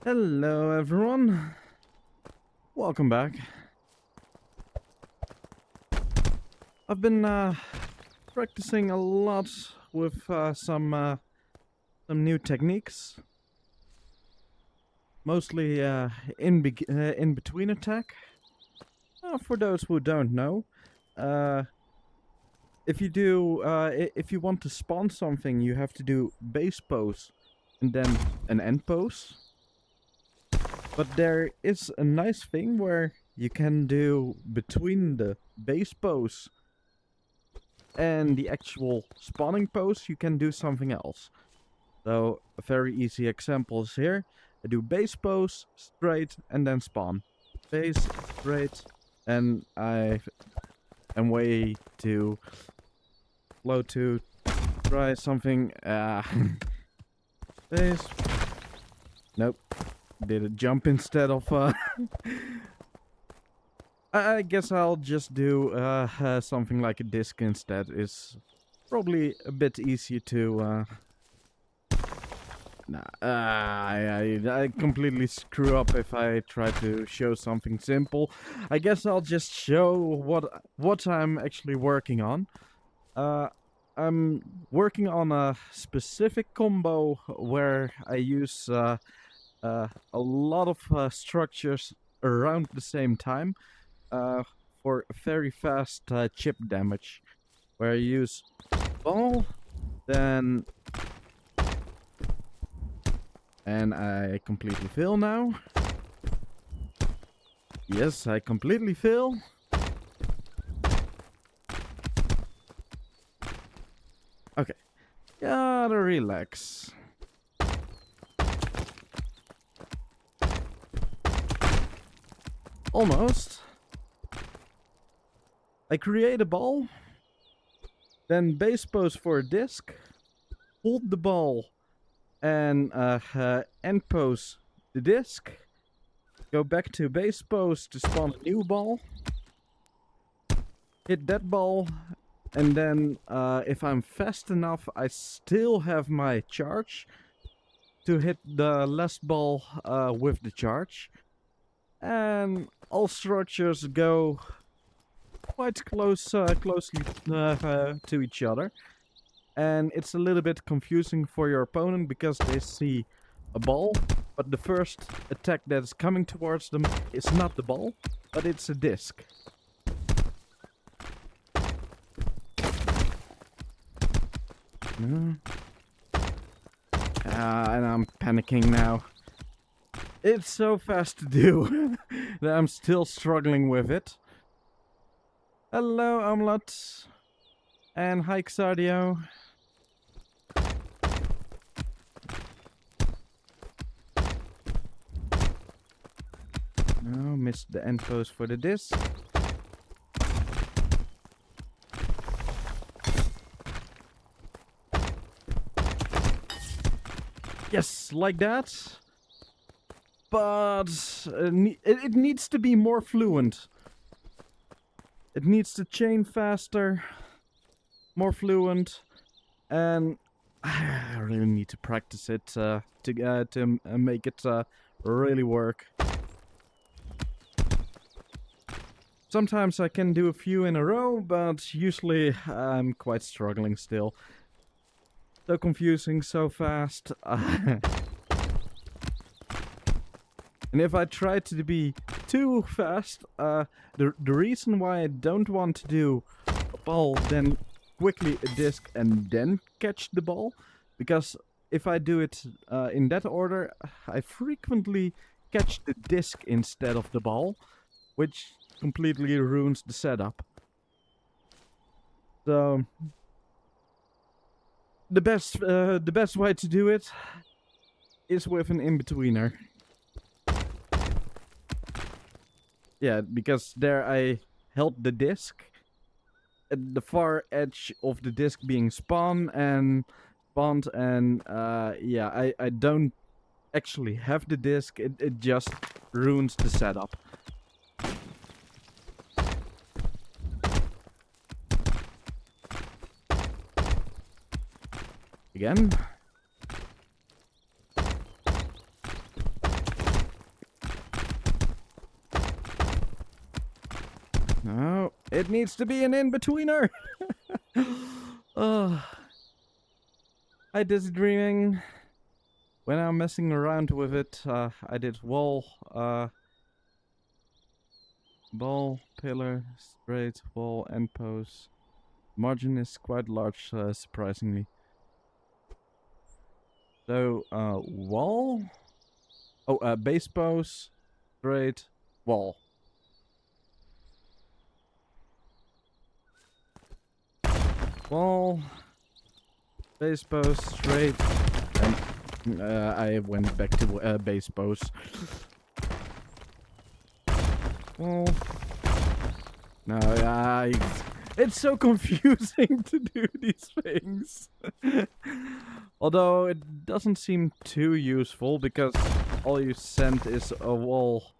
Hello everyone, welcome back. I've been practicing a lot with some new techniques, mostly in between attack. For those who don't know, uh, if you want to spawn something, you have to do base pose and then an end pose. But there is a nice thing where you can do between the base pose and the actual spawning pose, you can do something else. So a very easy example is here. I do base pose, straight, and then spawn. Base, straight, and I am way too slow to try something. Base. Nope. Did a jump instead of I guess I'll just do something like a disc instead. It's probably a bit easier to nah, I completely screw up if I try to show something simple. I guess I'll just show what I'm actually working on. I'm working on a specific combo where I use a lot of structures around the same time for very fast chip damage, where I use ball, then and I completely fail now. Yes, I completely fail. Okay, gotta relax. Almost. I create a ball, then base pose for a disc, hold the ball, and end pose the disc, go back to base pose to spawn a new ball, hit that ball, and then if I'm fast enough, I still have my charge to hit the last ball with the charge. And all structures go quite closely to each other. And it's a little bit confusing for your opponent because they see a ball, but the first attack that is coming towards them is not the ball, but it's a disc. And I'm panicking now. It's so fast to do that I'm still struggling with it. Hello, Omelette. And hi, Xardio. No, missed the end pose for the disc. Yes, like that. But it needs to be more fluent. It needs to chain faster, more fluent, and I really need to practice it to make it really work. Sometimes I can do a few in a row, but usually I'm quite struggling still. So confusing, so fast. And if I try to be too fast, the reason why I don't want to do a ball, then quickly a disc, and then catch the ball, because if I do it in that order, I frequently catch the disc instead of the ball, which completely ruins the setup. So the best way to do it is with an in-betweener. Yeah, because there I held the disc at the far edge of the disc being spawned, and yeah, I don't actually have the disc. It just ruins the setup. Again. No, it needs to be an in-betweener. I did dreaming. When I'm messing around with it, I did wall, ball, pillar, straight, wall, end post. Margin is quite large, surprisingly. So, wall. Oh, base post, straight, wall. Wall, base post, straight, and I went back to base post. Wall. No, it's so confusing to do these things. Although it doesn't seem too useful because all you send is a wall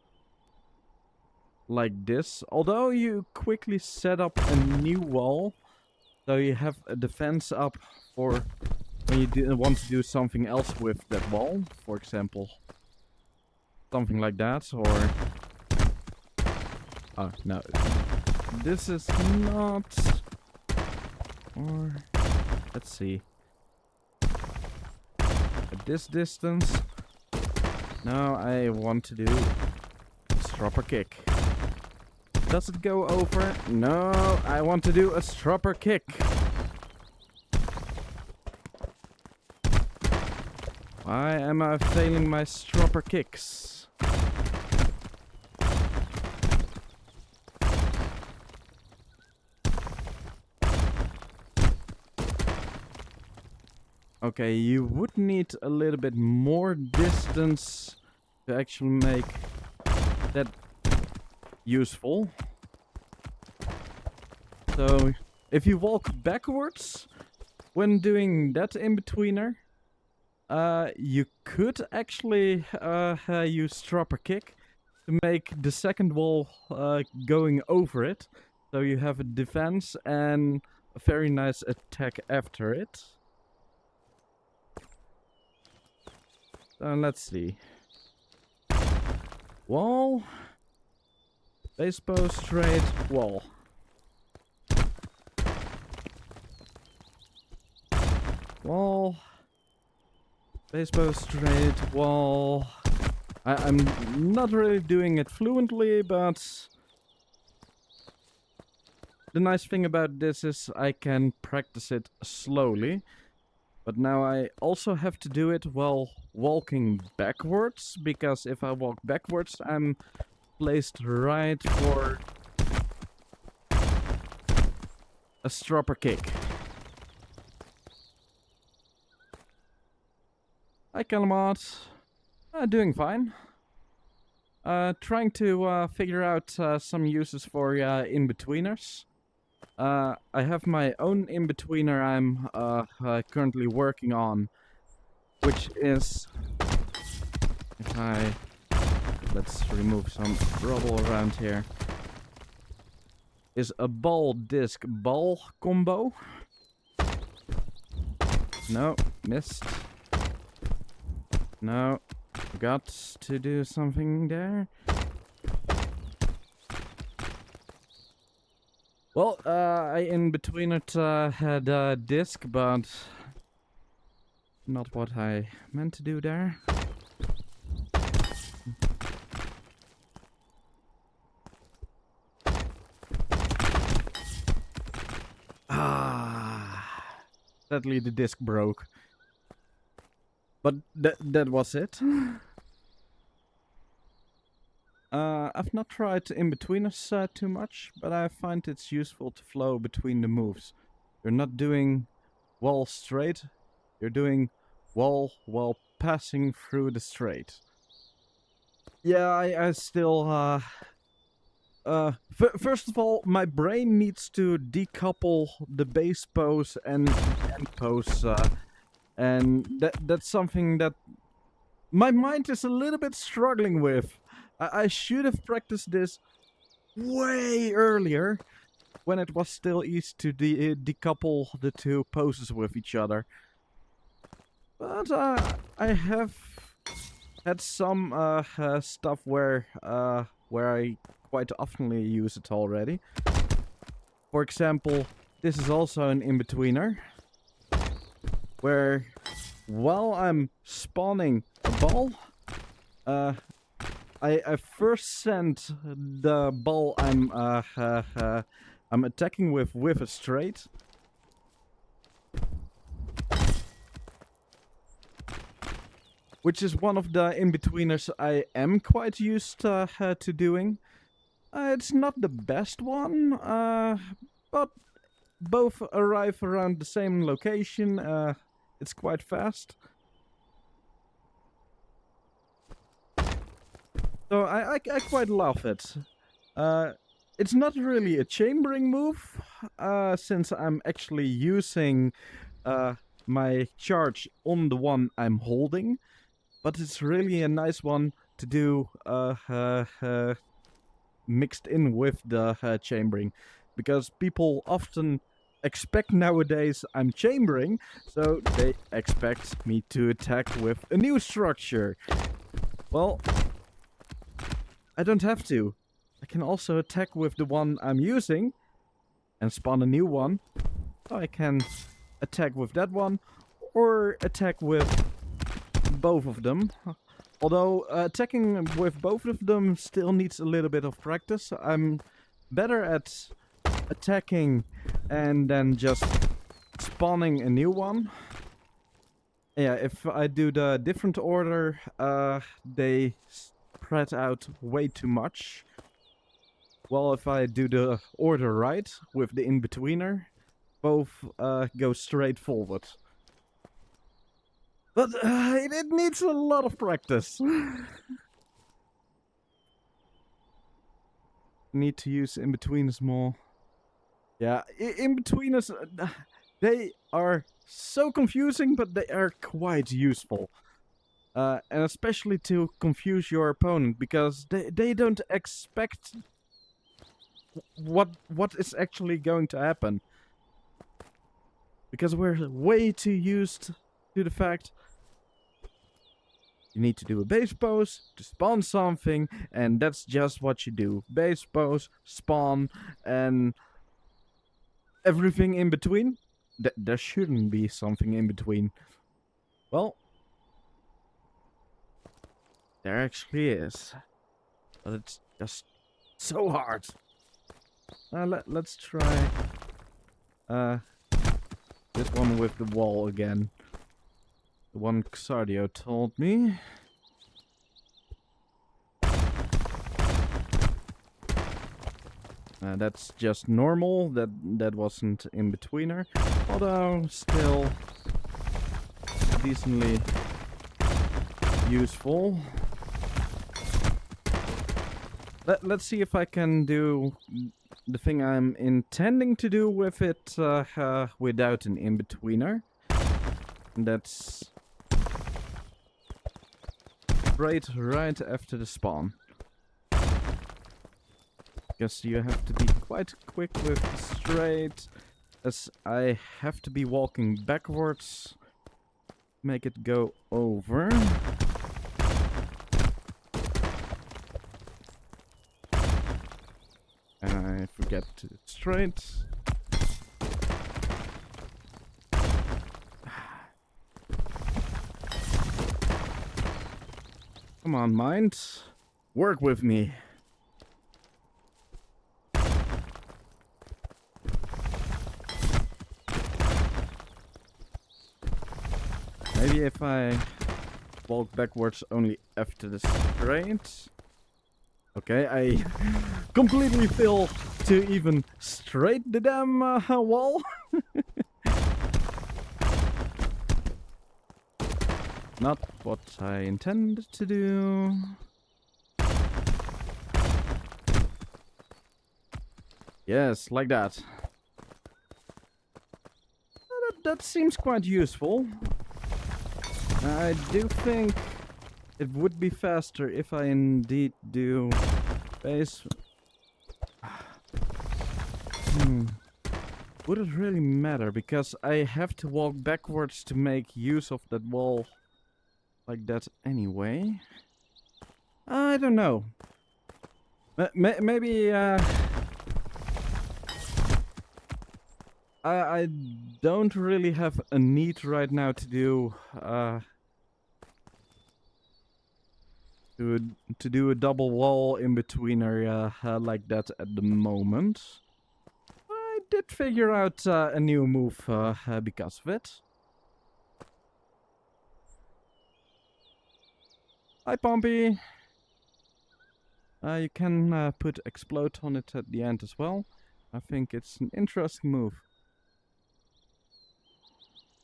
like this. Although you quickly set up a new wall, so you have a defense up for when you want to do something else with that wall. For example, something like that, or... Oh, no. This is not... Or... Let's see. At this distance... No, I want to do... Stropper kick. Does it go over? No, I want to do a stropper kick. Why am I failing my stropper kicks? Okay, you would need a little bit more distance to actually make that useful. So, if you walk backwards when doing that in-betweener, you could actually use stropper kick to make the second wall going over it. So you have a defense and a very nice attack after it. Let's see. Wall. Base post, straight, wall. Wall. Base post, straight, wall. I'm not really doing it fluently, but... The nice thing about this is I can practice it slowly. But now I also have to do it while walking backwards, because if I walk backwards, I'm placed right for a stropper kick. Hi, Calamot. Doing fine. Trying to figure out some uses for in-betweeners. I have my own in-betweener I'm currently working on, which is... Let's remove some rubble around here. Is a ball disc ball combo. No, missed. No, got to do something there. Well, I in between it had a disc, but not what I meant to do there. Sadly the disc broke. But that was it. I've not tried in-betweeners too much, but I find it's useful to flow between the moves. You're not doing wall straight, you're doing wall while passing through the straight. Yeah, I still... first of all, my brain needs to decouple the base pose and end pose, and that's something that my mind is a little bit struggling with. I should have practiced this way earlier, when it was still easy to decouple the two poses with each other. But I have had some stuff where where I quite oftenly use it already. For example, this is also an in-betweener, where while I'm spawning a ball, I first send the ball I'm attacking with a straight. Which is one of the in-betweeners I am quite used to doing. It's not the best one, but both arrive around the same location. It's quite fast. So I quite love it. It's not really a chambering move, since I'm actually using my charge on the one I'm holding. But it's really a nice one to do mixed in with the chambering. Because people often expect nowadays I'm chambering, so they expect me to attack with a new structure. Well, I don't have to. I can also attack with the one I'm using and spawn a new one. So I can attack with that one or attack with both of them. Although attacking with both of them still needs a little bit of practice. I'm better at attacking and then just spawning a new one. Yeah, if I do the different order, they spread out way too much. Well, if I do the order right with the in-betweener, both go straight forward. But it needs a lot of practice. Need to use in-betweeners more. Yeah, in-betweeners, they are so confusing, but they are quite useful. And especially to confuse your opponent, because they don't expect what is actually going to happen. Because we're way too used to the fact you need to do a base pose to spawn something, and that's just what you do. Base pose, spawn, and everything in between. There shouldn't be something in between. Well, there actually is. But it's just so hard. Let's try this one with the wall again. The one Xardio told me. That's just normal. That wasn't in-betweener. Although still decently useful. Let's see if I can do the thing I'm intending to do with it without an in-betweener. That's right after the spawn. Guess you have to be quite quick with the straight, as I have to be walking backwards. Make it go over. I forget to straight. Come on, mind. Work with me. Maybe if I walk backwards only after the straight. Okay, I completely fail to even straight the damn wall. Not what I intended to do. Yes, like that. That seems quite useful. I do think it would be faster if I indeed do base. Would it really matter? Because I have to walk backwards to make use of that wall like that anyway. I don't know. Maybe I don't really have a need right now to do to do a double wall in betweener like that at the moment. I did figure out a new move because of it. Hi, Pompey. You can put explode on it at the end as well. I think it's an interesting move.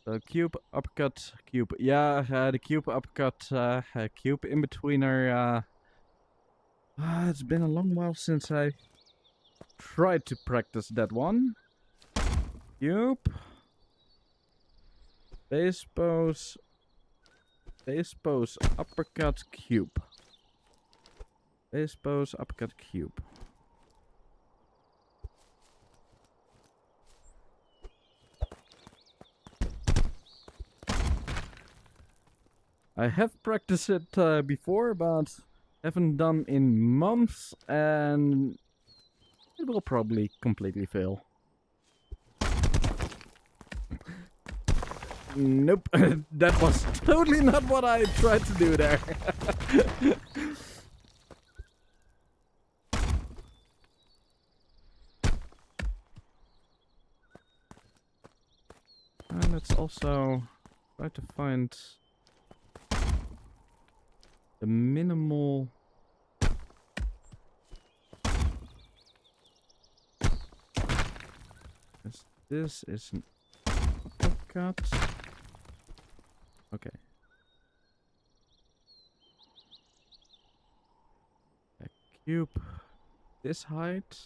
So cube, uppercut, cube. Yeah, the cube, uppercut, cube in betweener. It's been a long while since I tried to practice that one. Cube. Base pose, uppercut, cube. Base pose, uppercut, cube. I have practiced it before, but haven't done in months, and it will probably completely fail. Nope, that was totally not what I tried to do there. And let's also try to find the minimal. This is an uppercut. Okay. A cube this height.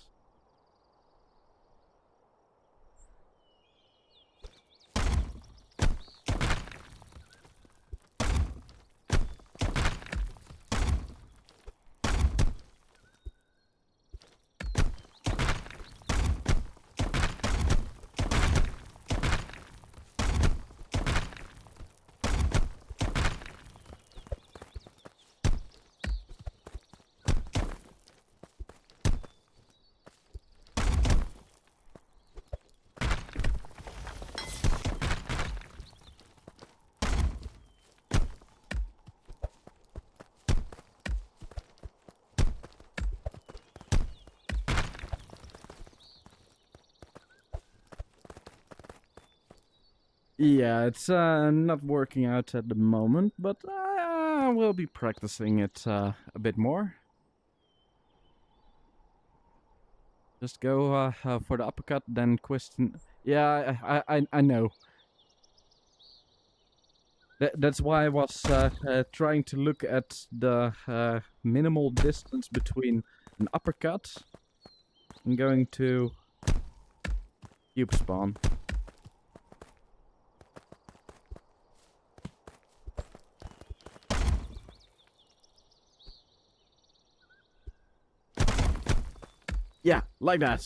Yeah, it's not working out at the moment, but I will be practicing it a bit more. Just go for the uppercut, then question. Yeah, I know. That's why I was trying to look at the minimal distance between an uppercut and going to cube spawn. Yeah, like that.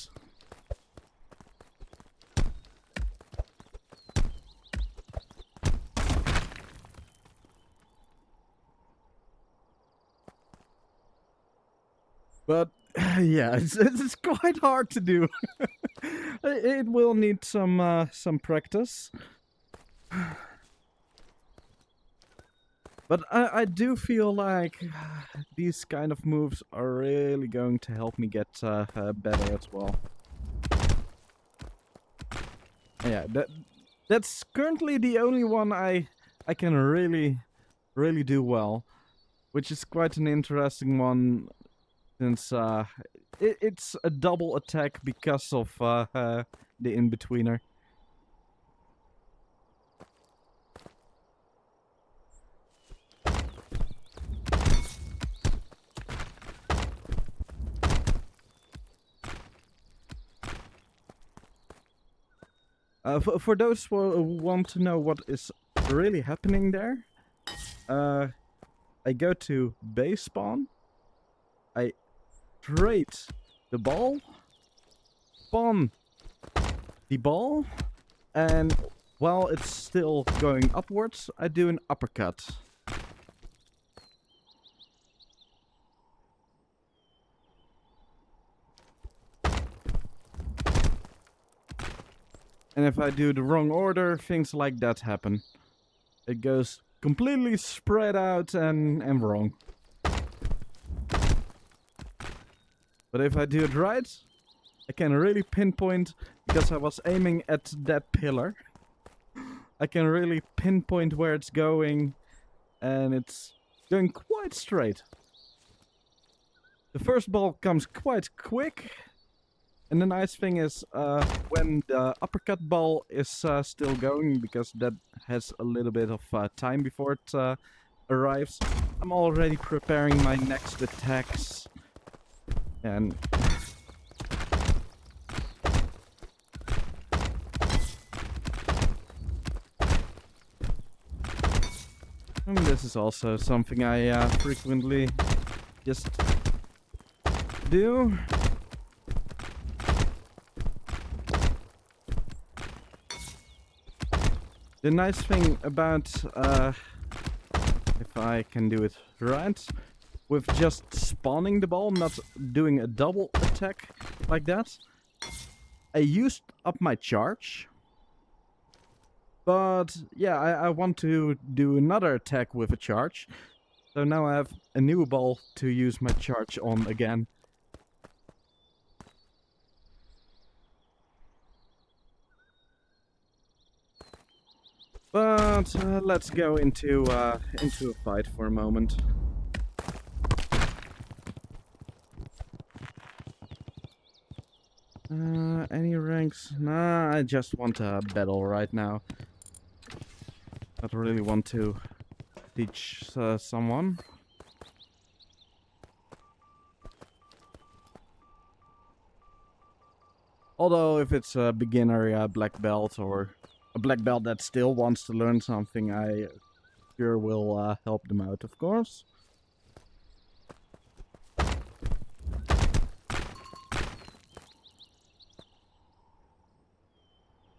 But yeah, it's quite hard to do. It will need some practice. But I do feel like these kind of moves are really going to help me get better as well. Yeah, that's currently the only one I can really do well, which is quite an interesting one, since it's a double attack because of the in-betweener. For those who want to know what is really happening there, I go to base spawn, I trade the ball, spawn the ball, and while it's still going upwards, I do an uppercut. And if I do the wrong order, things like that happen. It goes completely spread out and wrong. But if I do it right, I can really pinpoint, because I was aiming at that pillar. I can really pinpoint where it's going, and it's going quite straight. The first ball comes quite quick, and the nice thing is when the uppercut ball is still going, because that has a little bit of time before it arrives, I'm already preparing my next attacks. And this is also something I frequently just do. The nice thing about, if I can do it right, with just spawning the ball, not doing a double attack like that, I used up my charge. But yeah, I want to do another attack with a charge. So now I have a new ball to use my charge on again. But let's go into a fight for a moment. Any ranks? Nah, I just want a battle right now. I don't really want to teach someone. Although if it's a beginner black belt, or a black belt that still wants to learn something, I sure will help them out, of course.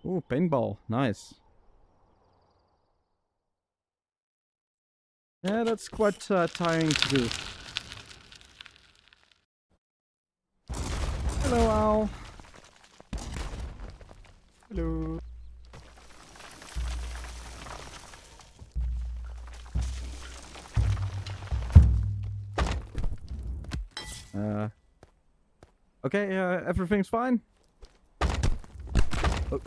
Ooh, paintball, nice. Yeah, that's quite tiring to do. Hello, Owl. Hello. Okay, everything's fine? Oh.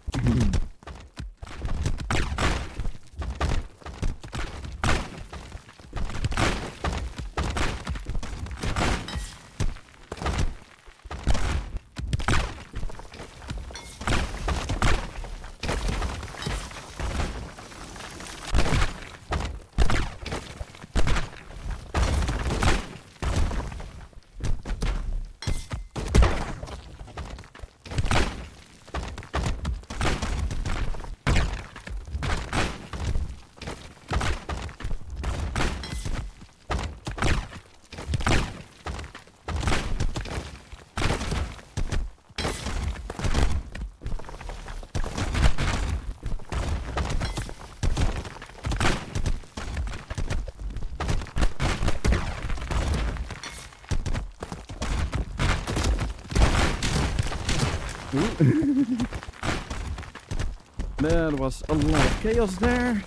There was a lot of chaos there.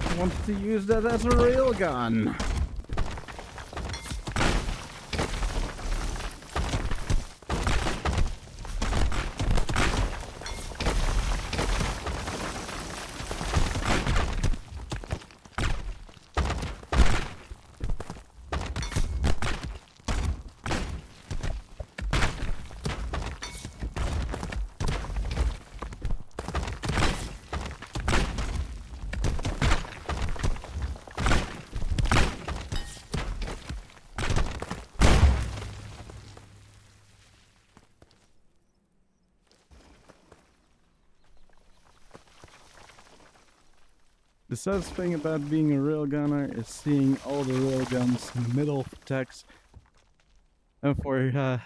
I wanted to use that as a real gun. The saddest thing about being a railgunner is seeing all the railguns in the middle of attacks. And for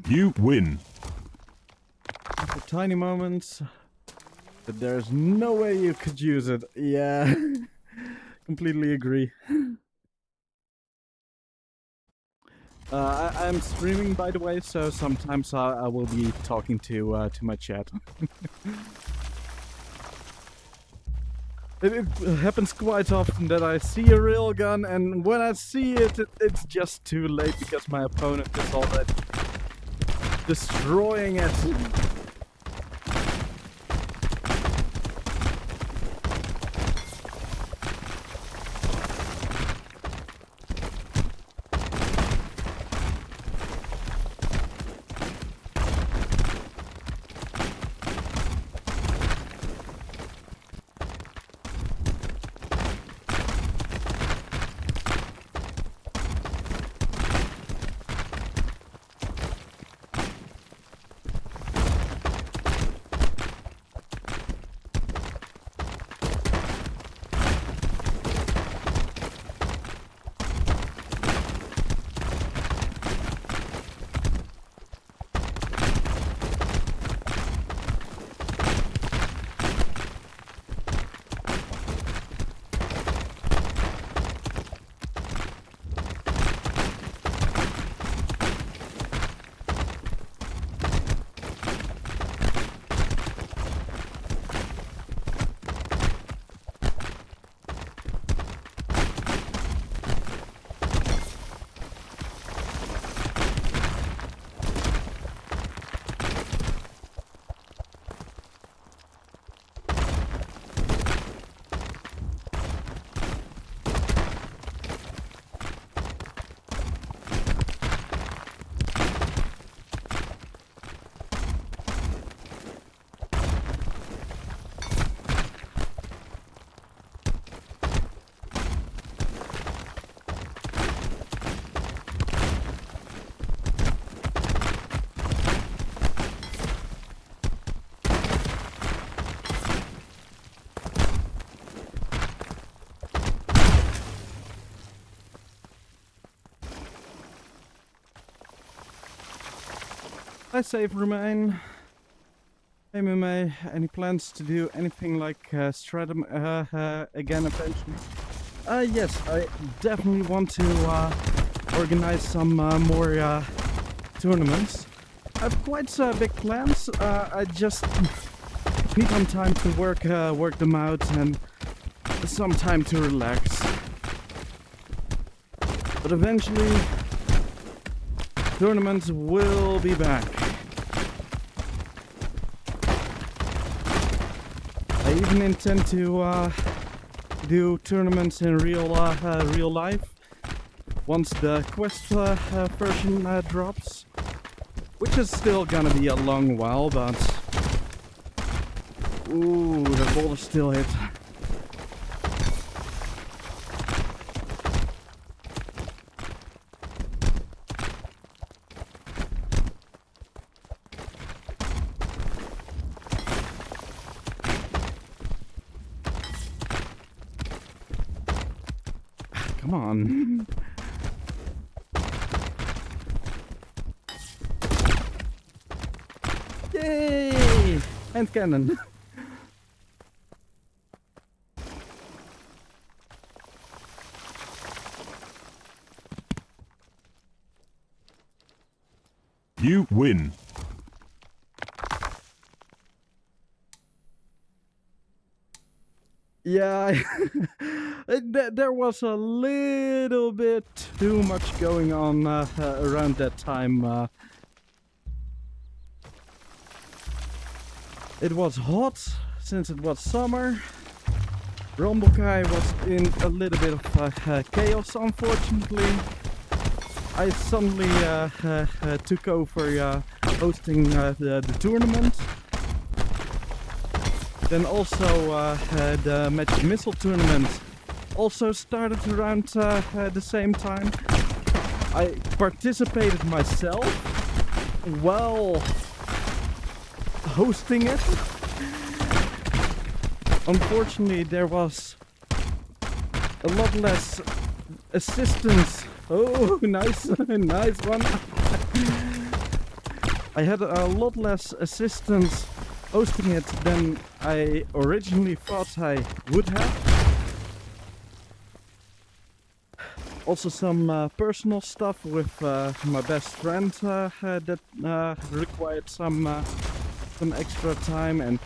You win. tiny moments, but there's no way you could use it. Yeah, completely agree. I'm streaming, by the way, so sometimes I will be talking to my chat. It happens quite often that I see a railgun, and when I see it, it's just too late because my opponent is already destroying it. Hi, Save Remain. Hey, Mime, any plans to do anything like Stratum again eventually? Yes, I definitely want to organize some more tournaments. I have quite big plans. I just need some time to work them out and some time to relax. But eventually, tournaments will be back. I even intend to do tournaments in real life once the Quest version drops, which is still gonna be a long while, but ooh, the boulder still hit. Come on. Yay! Hand cannon. You win. Yeah, there was a little bit too much going on around that time. It was hot since it was summer. Rumblekai was in a little bit of chaos, unfortunately. I suddenly took over hosting the tournament. Then also the Magic Missile tournament also started around the same time. I participated myself while hosting it. unfortunately there was a lot less assistance. Oh, nice, nice one. I had a lot less assistance hosting it than I originally thought I would have. Also some personal stuff with my best friend that required some extra time, and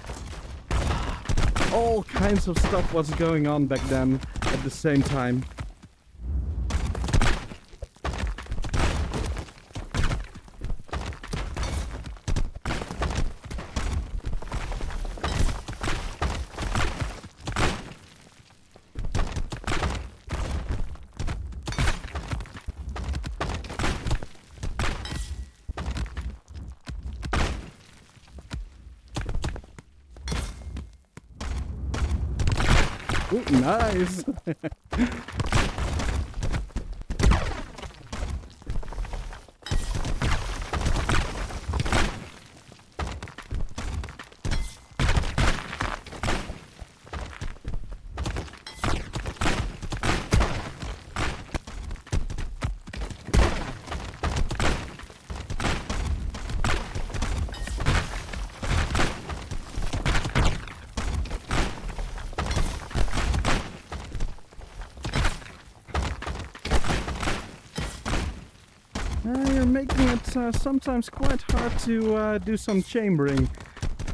all kinds of stuff was going on back then at the same time. Ooh, nice! You're making it sometimes quite hard to do some chambering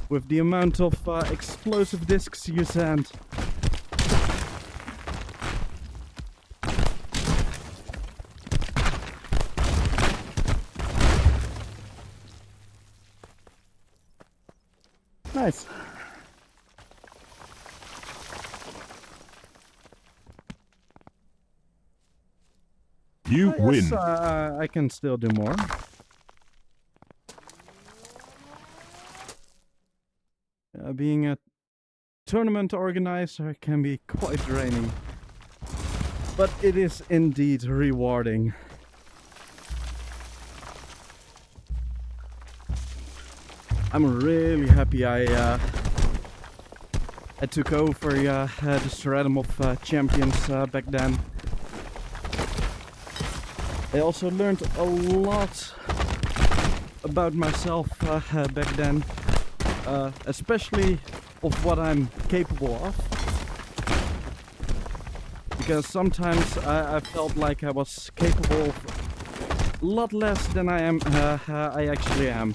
with the amount of explosive discs you send. Nice. You Yes, win. I can still do more. Being a tournament organizer can be quite draining, but it is indeed rewarding. I'm really happy I took over the Stratum of Champions back then. I also learned a lot about myself back then, especially of what I'm capable of. Because sometimes I felt like I was capable of a lot less than I actually am.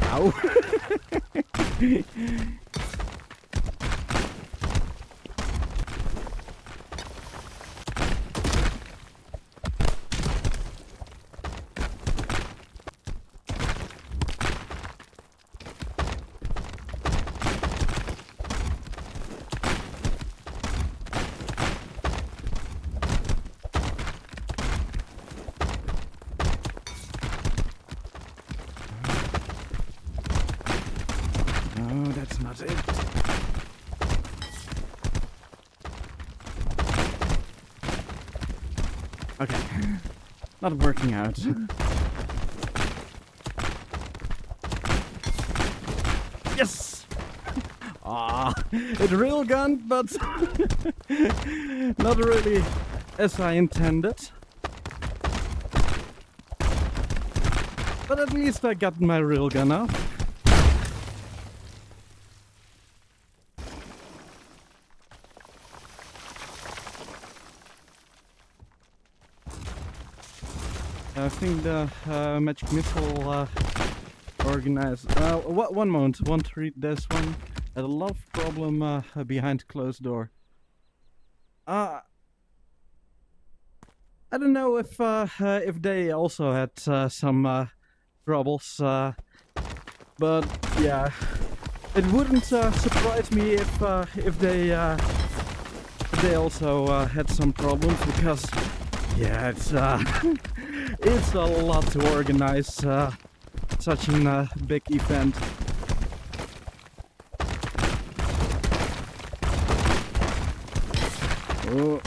Ow! No, that's not it. Okay, not working out. Yes! Ah, it real gun, but not really as I intended. But at least I got my real gun off. I think the magic missile organized. One moment, want to read this one? Had a love problem behind closed door. I don't know if they also had some troubles, but yeah, it wouldn't surprise me if they also had some problems, because yeah, it's it's a lot to organize such a big event. Oh,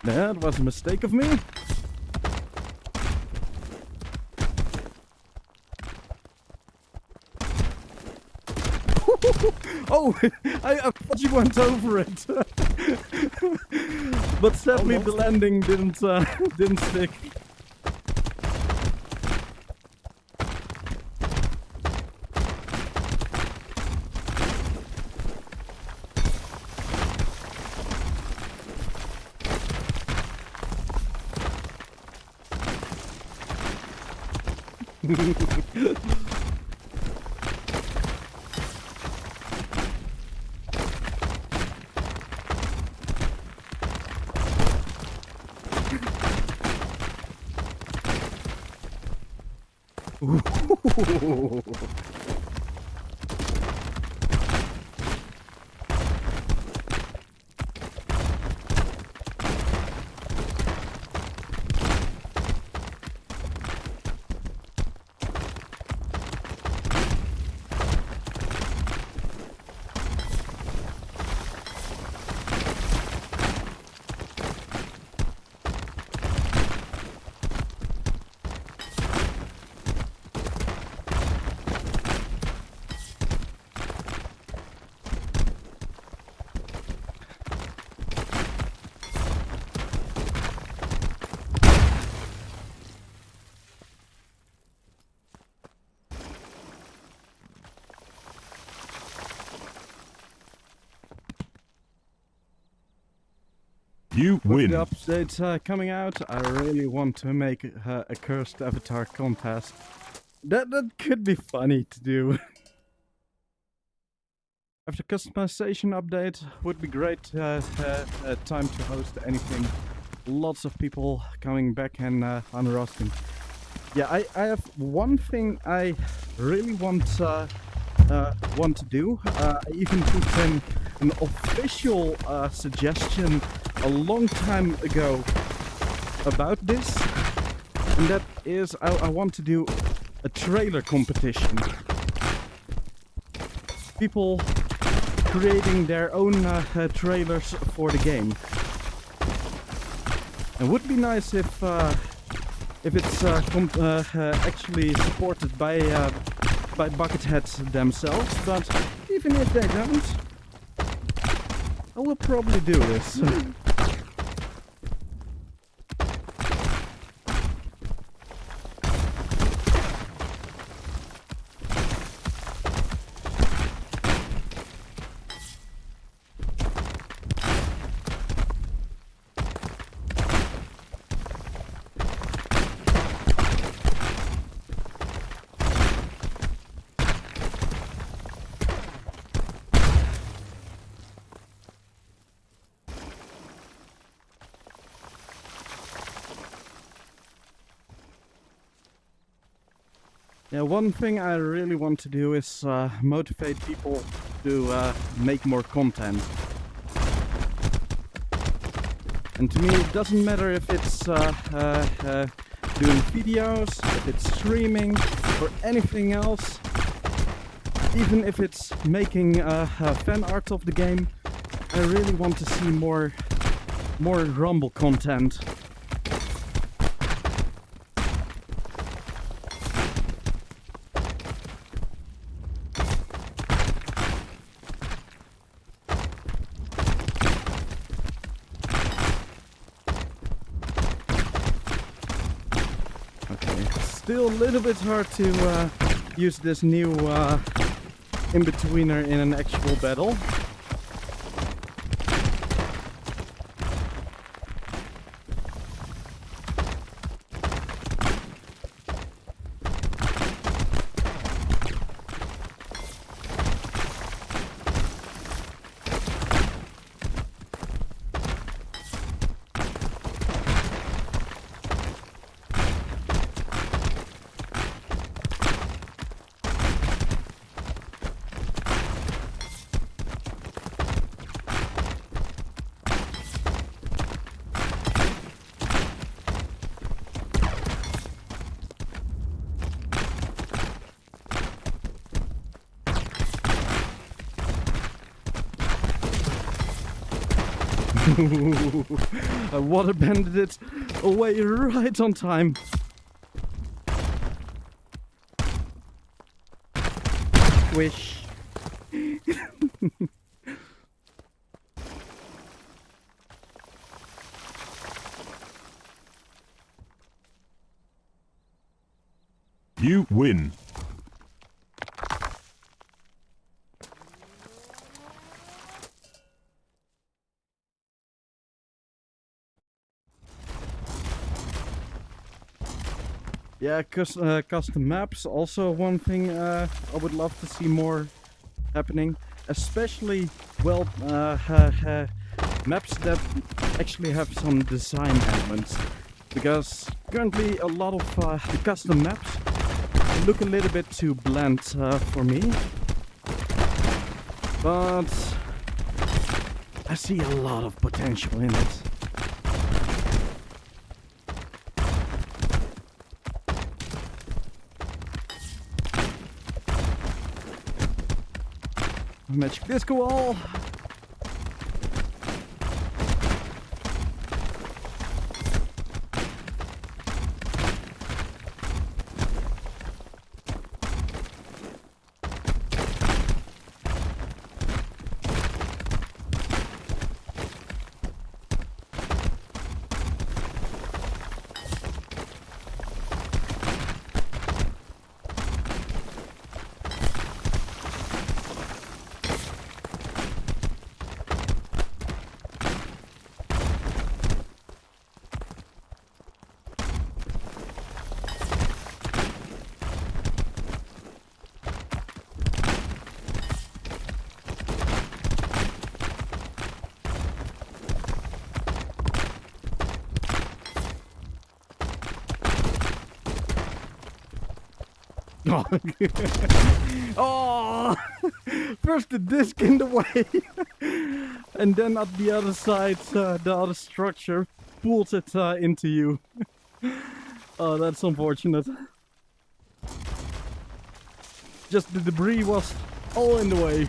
that was a mistake of me. Oh, I thought you went over it. But sadly the landing didn't stick. Ooh. You With win. the updates coming out, I really want to make a cursed avatar contest. That could be funny to do. After customization update, would be great time to host anything. Lots of people coming back and unrosting. Yeah, I have one thing I really want to do. I even put in an official suggestion a long time ago about this, and that is I want to do a trailer competition. People creating their own trailers for the game. It would be nice if it's actually supported by Bucketheads themselves, but even if they don't, I will probably do this. Yeah, one thing I really want to do is motivate people to make more content. And to me it doesn't matter if it's doing videos, if it's streaming, or anything else. Even if it's making fan art of the game, I really want to see more Rumble content. Still a little bit hard to use this new Inbetweener in an actual battle. I water bended it away right on time. Wish. win. Yeah, custom maps, also one thing I would love to see more happening. Especially, well, maps that actually have some design elements. Because currently a lot of the custom maps look a little bit too bland for me. But I see a lot of potential in it. Magic disco wall. Oh, oh! First the disc in the way, and then at the other side, the other structure pulls it into you. Oh, that's unfortunate. Just the debris was all in the way.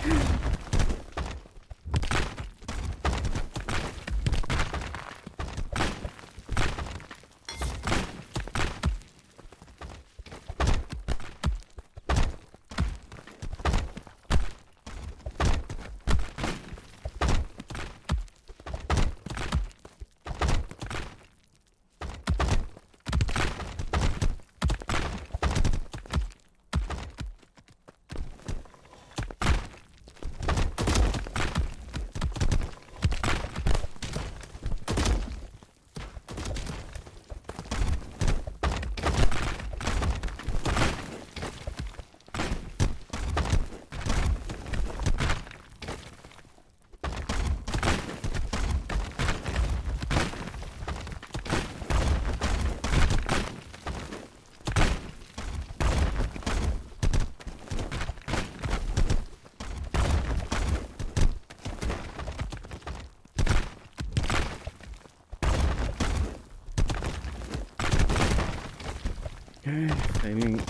Okay, failing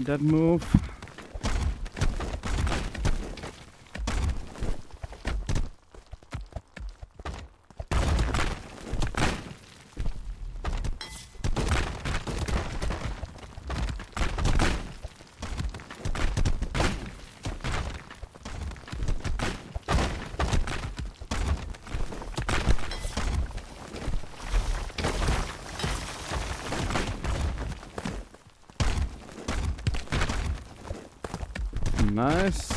that move. Nice.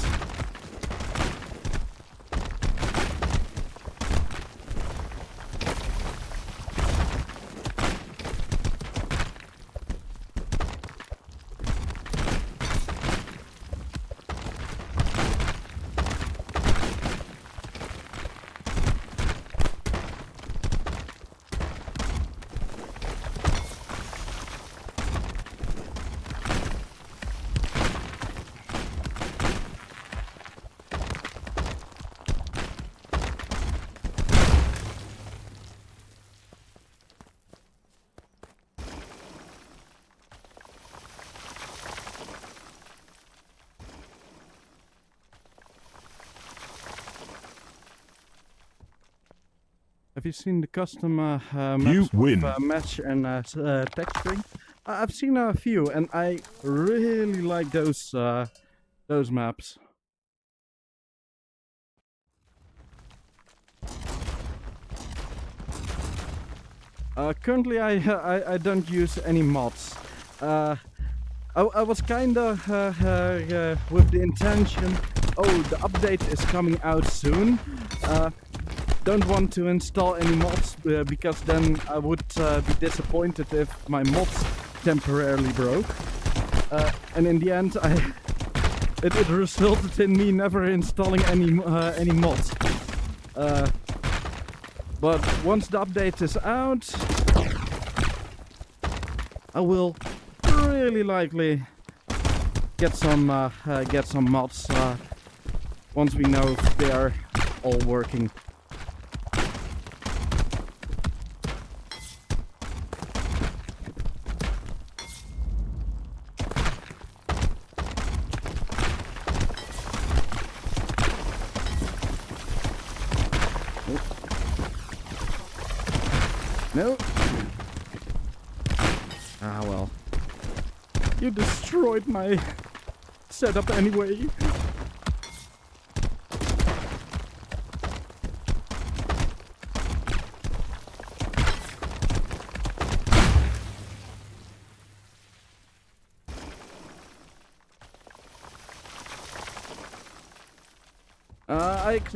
Have you seen the custom maps win. with match and texturing? I've seen a few, and I really like those maps. Currently, I don't use any mods. I was kinda with the intention, oh, the update is coming out soon. Don't want to install any mods because then I would be disappointed if my mods temporarily broke. And in the end, it resulted in me never installing any mods. But once the update is out, I will really likely get some mods once we know if they are all working. No. Ah, well. You destroyed my setup anyway.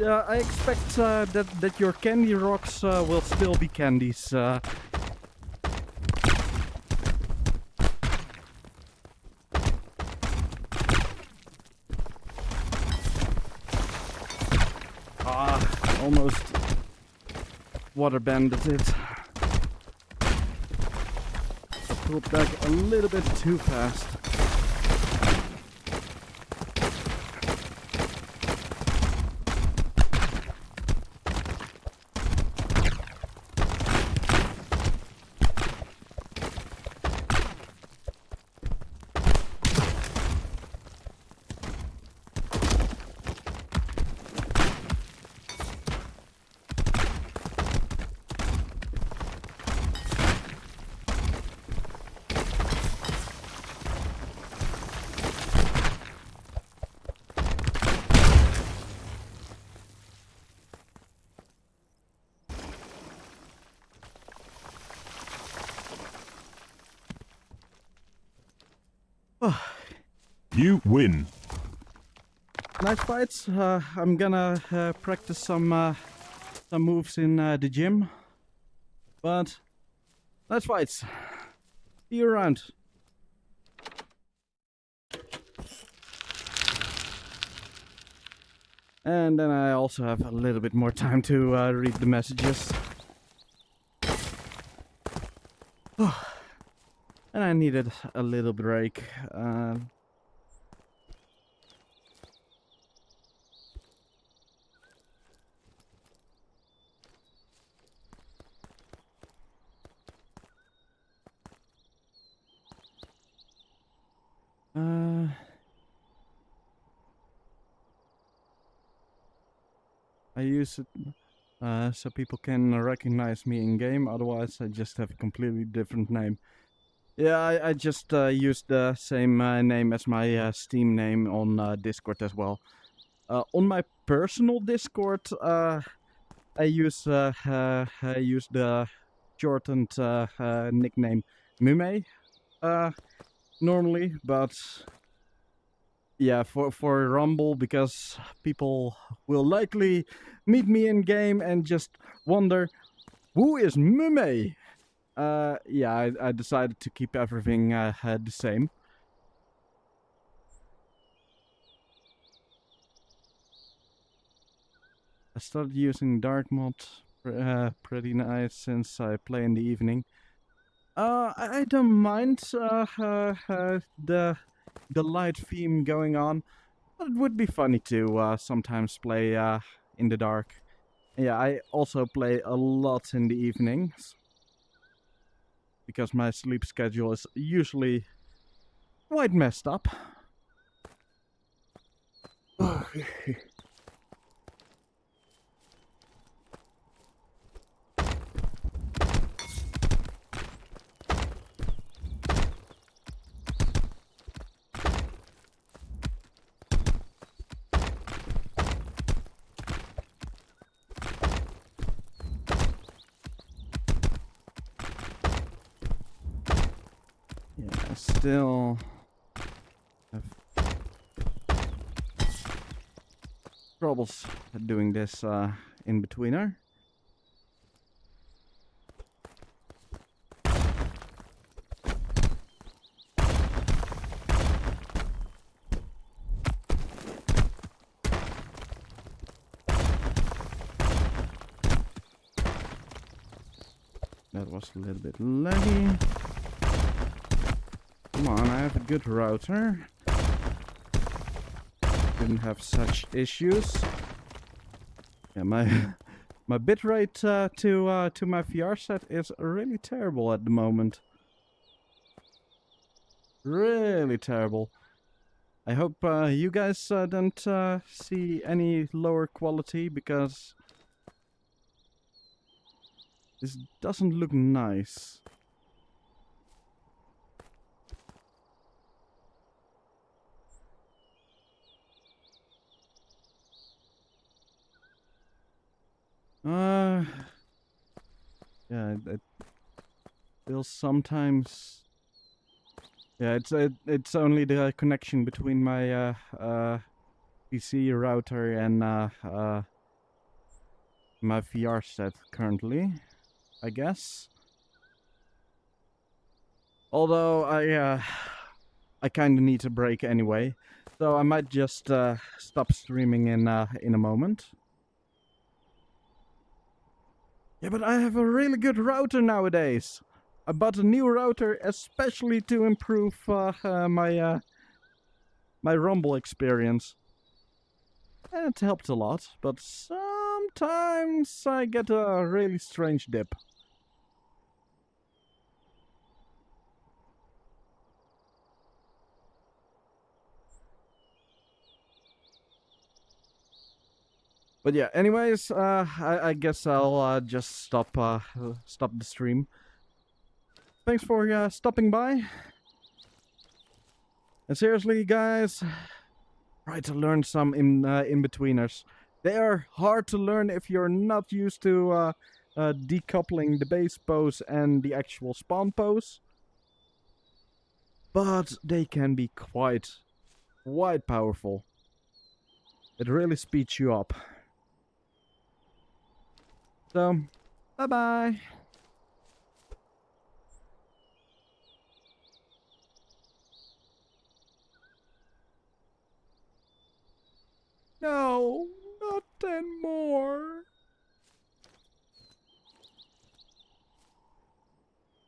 I expect that your candy rocks will still be candies. Almost water banded it. I pulled back a little bit too fast. You win. Nice fights. I'm gonna practice some moves in the gym. But nice fights. See you around. And then I also have a little bit more time to read the messages. And I needed a little break. I use it so people can recognize me in game, otherwise I just have a completely different name. Yeah, I just use the same name as my Steam name on Discord as well. On my personal Discord, I use the shortened nickname Mume normally, but yeah, for Rumble, because people will likely meet me in game and just wonder, who is Mume? Yeah, I decided to keep everything the same. I started using dark mode, pretty nice since I play in the evening. I don't mind the light theme going on, but it would be funny to sometimes play in the dark. Yeah, I also play a lot in the evenings because my sleep schedule is usually quite messed up. Yeah, still troubles doing this in-betweener. That was a little bit laggy. Come on, I have a good router. Didn't have such issues. Yeah, my my bitrate to my VR set is really terrible at the moment. Really terrible. I hope you guys don't see any lower quality, because this doesn't look nice. Yeah, it feels sometimes. Yeah, it's only the connection between my PC router and my VR set currently, I guess. Although I kind of need a break anyway, so I might just stop streaming in a moment. Yeah, but I have a really good router nowadays. I bought a new router especially to improve my my Rumble experience. And it helped a lot, but sometimes I get a really strange dip. But yeah, anyways, I guess I'll just stop the stream. Thanks for stopping by. And seriously, guys, try to learn some in-betweeners. They are hard to learn if you're not used to decoupling the base pose and the actual spawn pose. But they can be quite powerful. It really speeds you up. So, bye-bye. No, not 10 more.